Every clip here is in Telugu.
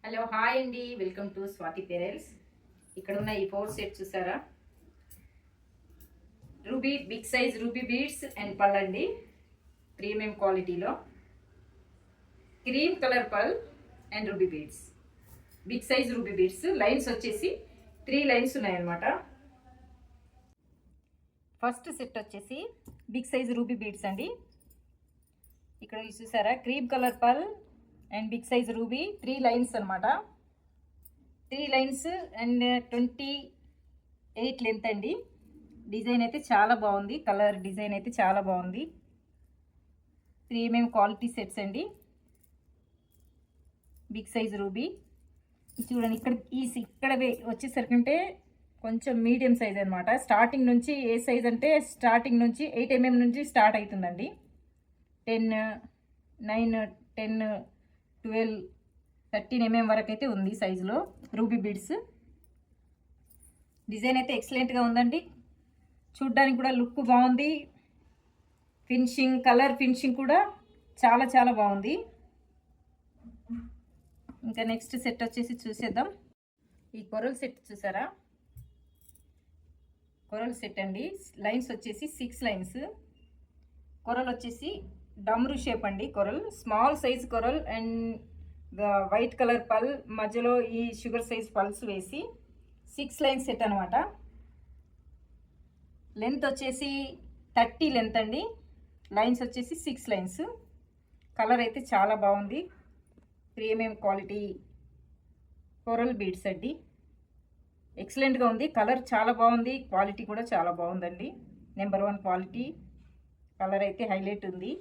హలో హాయ్ అండి, వెల్కమ్ టు స్వాతి పెరల్స్. ఇక్కడ ఉన్న ఈ 4 సెట్ చూసారా, ruby big size ruby beads and pearl అండి. ప్రీమియం క్వాలిటీలో cream colour pearl and ruby beads, big size ruby beads. Lines వచ్చేసి 3 లైన్స్ ఉన్నాయన్నమాట. ఫస్ట్ సెట్ వచ్చేసి బిగ్ సైజ్ రూబీ బీడ్స్ అండి. ఇక్కడ చూసారా, cream colour pearl and big size ruby 3 lines అనమాట. 3 లైన్స్ అండ్ 28 లెంత్ అండి. డిజైన్ అయితే చాలా బాగుంది, కలర్ డిజైన్ అయితే చాలా బాగుంది. ప్రీమియం క్వాలిటీ సెట్స్ అండి. బిగ్ సైజ్ రూబీ చూడండి. ఇక్కడ వచ్చేసరికి కొంచెం మీడియం సైజ్ అనమాట. స్టార్టింగ్ నుంచి ఏ సైజ్ అంటే స్టార్టింగ్ నుంచి 8 mm నుంచి స్టార్ట్ అవుతుందండి. 10, 9, 10, 12, 13 mm వరకు అయితే ఉంది సైజులో రూబీ బీడ్స్. డిజైన్ అయితే ఎక్సలెంట్గా ఉందండి. చూడ్డానికి కూడా లుక్ బాగుంది. ఫినిషింగ్, కలర్ ఫినిషింగ్ కూడా చాలా చాలా బాగుంది. ఇంకా నెక్స్ట్ సెట్ వచ్చేసి చూసేద్దాం. ఈ కొరల్ సెట్ చూసారా, కొరల్ సెట్ అండి. లైన్స్ వచ్చేసి 6 లైన్స్. కొరల్ వచ్చేసి డమ్రు షేప్ అండి. Coral small size coral and white colour పల్, మధ్యలో ఈ షుగర్ సైజ్ పల్స్ వేసి 6 లైన్స్ సెట్ అనమాట. లెంత్ వచ్చేసి 30 లెంత్ అండి. లైన్స్ వచ్చేసి 6 లైన్స్. కలర్ అయితే చాలా బాగుంది. ప్రీమియం క్వాలిటీ కొరల్ బీడ్స్ అండి. ఎక్సలెంట్గా ఉంది. కలర్ చాలా బాగుంది, క్వాలిటీ కూడా చాలా బాగుందండి. Number 1 quality. కలర్ అయితే హైలైట్ ఉంది.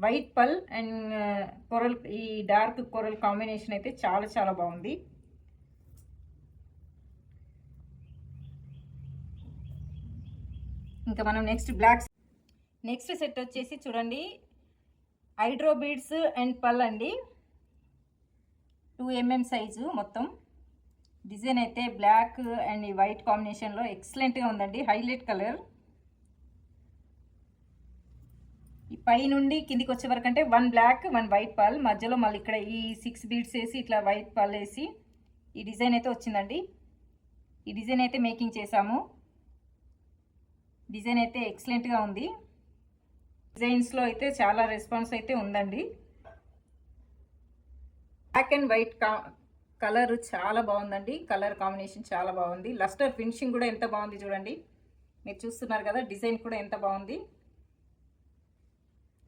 వైట్ పల్ అండ్ కొరల్, ఈ డార్క్ కొరల్ కాంబినేషన్ అయితే చాలా చాలా బాగుంది. ఇంకా మనం నెక్స్ట్ సెట్ వచ్చేసి చూడండి, హైడ్రో బీడ్స్ అండ్ పల్ అండి. 2 mm సైజు మొత్తం. డిజైన్ అయితే బ్లాక్ అండ్ వైట్ కాంబినేషన్లో ఎక్సలెంట్గా ఉందండి. Highlight colour. ఈ పై నుండి కిందికి వచ్చే వరకు అంటే 1 బ్లాక్ 1 వైట్ పల్, మధ్యలో మళ్ళీ ఇక్కడ ఈ 6 బీడ్స్ వేసి ఇట్లా వైట్ పల్ వేసి ఈ డిజైన్ అయితే వచ్చిందండి. ఈ డిజైన్ అయితే మేకింగ్ చేసాము. డిజైన్ అయితే ఎక్సలెంట్గా ఉంది. డిజైన్స్లో అయితే చాలా రెస్పాన్స్ అయితే ఉందండి. బ్లాక్ అండ్ వైట్ కలర్ చాలా బాగుందండి. కలర్ కాంబినేషన్ చాలా బాగుంది. లస్టర్ ఫినిషింగ్ కూడా ఎంత బాగుంది చూడండి. మీరు చూస్తున్నారు కదా, డిజైన్ కూడా ఎంత బాగుంది.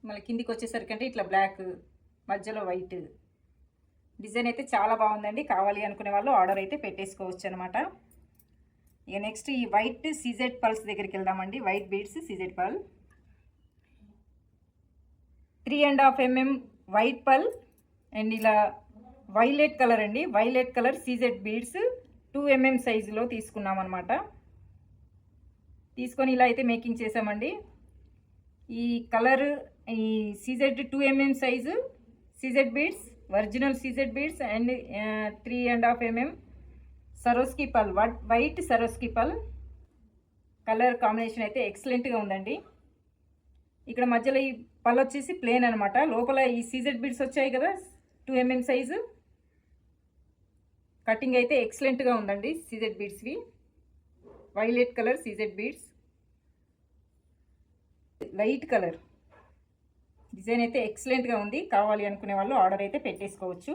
మళ్ళీ కిందికి వచ్చేసరికి అంటే ఇట్లా బ్లాక్, మధ్యలో వైట్. డిజైన్ అయితే చాలా బాగుందండి. కావాలి అనుకునే వాళ్ళు ఆర్డర్ అయితే పెట్టేసుకోవచ్చు అనమాట. ఇక నెక్స్ట్ ఈ వైట్ సీజెడ్ పల్స్ దగ్గరికి వెళ్దామండి. వైట్ బీడ్స్ సీజెడ్ పల్ 3.5 mm వైట్ పల్ అండ్ ఇలా వైలెట్ కలర్ అండి. Violet colour CZ beads 2 mm సైజులో తీసుకున్నాం అనమాట. తీసుకొని ఇలా అయితే మేకింగ్ చేసామండి. ఈ కలర్, ఈ CZ 2 mm size CZ beads, original CZ beads and 3.5 mm సరోస్కి పల్, వైట్ సరోస్కి పల్. కలర్ కాంబినేషన్ అయితే ఎక్సలెంట్గా ఉందండి. ఇక్కడ మధ్యలో ఈ పల్ వచ్చేసి ప్లేన్ అనమాట. లోపల ఈ సీజెడ్ బీడ్స్ వచ్చాయి కదా 2 mm సైజు. కటింగ్ అయితే ఎక్సలెంట్గా ఉందండి. సీజెడ్ బీడ్స్వి violet colour CZ beads, light colour. Design అయితే ఎక్సలెంట్గా ఉంది. కావాలి అనుకునే వాళ్ళు ఆర్డర్ అయితే పెట్టేసుకోవచ్చు.